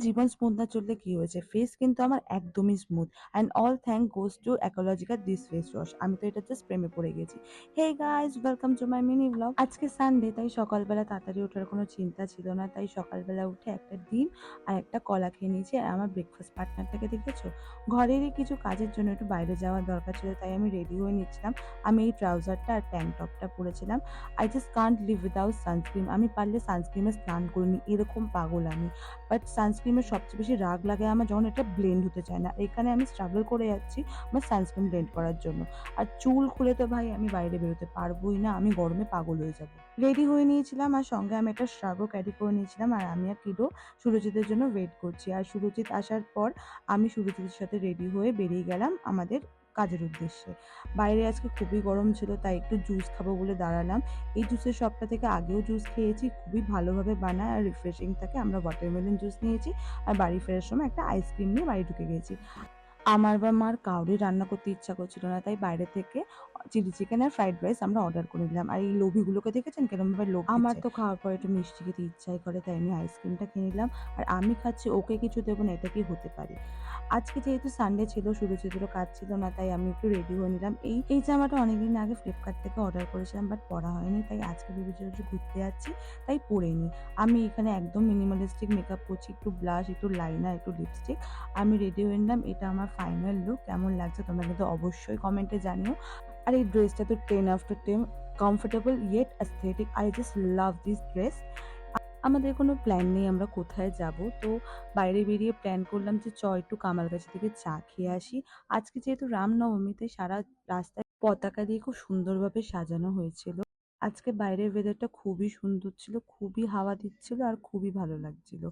জীবন smooth না চললে কি হয়েছে, ফেস কিন্তু আমার একদমই smooth. And all thank goes to অ্যাকোলজিকা দিস ফেস ওয়াশ। আমি তো এটা জাস্ট প্রেমে পড়ে গেছি। Hey guys, welcome to my mini blog. আজকে সানডে, তাই সকালবেলা তাড়াতাড়ি ওঠার কোনো চিন্তা ছিল না, তাই সকালবেলা উঠে একটা ডিম আর একটা কলা খেয়ে নিয়েছি। আর আমার ব্রেকফাস্ট পার্টনারটাকে দেখেছো, ঘরেরই কিছু কাজের জন্য একটু বাইরে যাওয়ার দরকার ছিল, তাই আমি রেডি হয়ে নিচ্ছিলাম। আমি এই ট্রাউজারটা আর ট্যাঙ্ক টপটা পরেছিলাম। I just Kant live without sunscreen. আমি পারলে সানস্ক্রিনে স্নান করিনি, এরকম পাগল আমি। বাট সানস্ক্রিনের সবচেয়ে বেশি রাগ লাগে আমার যখন এটা ব্লেন্ড হতে চায় না। এখানে আমি স্ট্রাগল করে যাচ্ছি আমার সানস্ক্রিন ব্লেন্ড করার জন্য। আর চুল খুলে তো ভাই আমি বাইরে বেরোতে পারবোই না, আমি গরমে পাগল হয়ে যাবো। রেডি হয়ে নিয়েছিলাম আর সঙ্গে আমি একটা স্ট্রাগও ক্যারি করে নিয়েছিলাম। আর আমি আর কিডো সুরজিতের জন্য ওয়েট করছি। আর সুরজিৎ আসার পর আমি সুরজিতের সাথে রেডি হয়ে বেরিয়ে গেলাম আমাদের কাজের উদ্দেশ্যে। বাইরে আজকে খুবই গরম ছিল, তাই একটু জুস খাবো বলে দাঁড়ালাম। এই জুসের শপটা থেকে আগেও জুস খেয়েছি, খুবই ভালোভাবে বানায় আর রিফ্রেশিং থাকে। আমরা ওয়াটারমেলন জুস নিয়েছি আর বাড়ি ফেরার সময় একটা আইসক্রিম নিয়ে বাড়ি ঢুকে গেছি। আমার বা মার কাউরই রান্না করতে ইচ্ছা করছিল না, তাই বাইরে থেকে চিলি চিকেন আর ফ্রাইড রাইস আমরা অর্ডার করে নিলাম। আর এই লোভিগুলোকে দেখেছেন কিরমভাবে লোভ দিচ্ছে। আমার তো খাওয়ার পর একটু মিষ্টি খেতে ইচ্ছাই করে, তাই আমি আইসক্রিমটা কিনে নিলাম। আর আমি খাচ্ছি, ওকে কিছু দেবো না, এটা কি হতে পারে। আজকে যেহেতু সানডে ছিল, সুরজিতেরও কাজ ছিল না, তাই আমি একটু রেডি হয়ে নিলাম। এই জামাটা অনেকদিন আগে ফ্লিপকার্ট থেকে অর্ডার করেছিলাম, বাট পরা হয়নি, তাই আজকে ভেবেছি একটু ঘুরতে যাচ্ছি, তাই পরে নিই। আমি এখানে একদম মিনিমালিস্টিক মেকআপ করছি, একটু ব্লাশ, একটু লাইনার, একটু লিপস্টিক। আমি রেডি হয়ে নিলাম। এটা আমার ফাইনাল লুক। কেমন লাগছে তোমরা কিন্তু অবশ্যই কমেন্টে জানিও। আর এই ড্রেসটা তো 10 after 10, comfortable yet aesthetic. I just love this dress. আমাদের কোনো প্ল্যান নেই আমরা কোথায় যাব, তো বাইরে বেরিয়ে প্ল্যান করলাম যে একটু কামালগাছি থেকে চা খেয়ে আসি। আজকে যেহেতু রামনবমীতে সারা রাস্তায় পতাকা দিয়ে খুব সুন্দরভাবে সাজানো হয়েছিল। আজকে বাইরের ওয়েদারটা খুবই সুন্দর ছিল, খুবই হাওয়া দিচ্ছিল আর খুবই ভালো লাগছিল।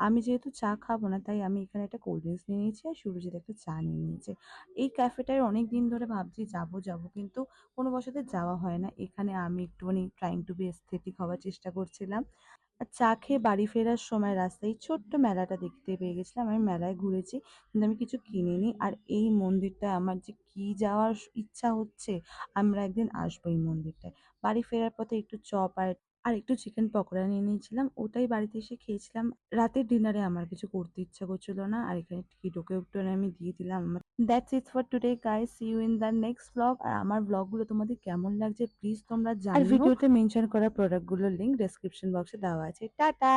আমি যেহেতু চা খাবো না, তাই আমি এখানে একটা কোল্ড ড্রিঙ্কস নিয়ে নিয়েছি আর সুরজিৎ একটা চা নিয়ে নিয়েছে। এই ক্যাফেটায় অনেক দিন ধরে ভাবছি যাব যাব, কিন্তু কোনো বছরে যাওয়া হয় না। এখানে আমি একটুখানি ট্রাইং টু বি এস্থেটিক হওয়ার চেষ্টা করছিলাম। আর চা খেয়ে বাড়ি ফেরার সময় রাস্তায় ছোট্ট মেলাটা দেখতে পেয়ে গেছিলাম। আমি মেলায় ঘুরেছি, কিন্তু আমি কিছু কিনিনি। আর এই মন্দিরটায় আমার যে কি যাওয়ার ইচ্ছা হচ্ছে, আমরা একদিন আসবো এই মন্দিরটায়। বাড়ি ফেরার পথে একটু চপ আর একটু চিকেন পকোড়া নিয়ে নিয়েছিলাম, ওটাই বাড়িতে এসে খেয়েছিলাম। রাতের ডিনারে আমার কিছু করতে ইচ্ছা করছিল না, আর এখানে কিডোকে একটু আমি দিয়ে দিলাম। That's it for today guys, see you in the next blog. আর আমার ব্লগগুলো তোমাদের কেমন লাগছে প্লিজ তোমরা জানিও। আর ভিডিওতে মেনশন করা প্রোডাক্টগুলোর লিঙ্ক ডেসক্রিপশন বক্সে দেওয়া আছে। টাটা।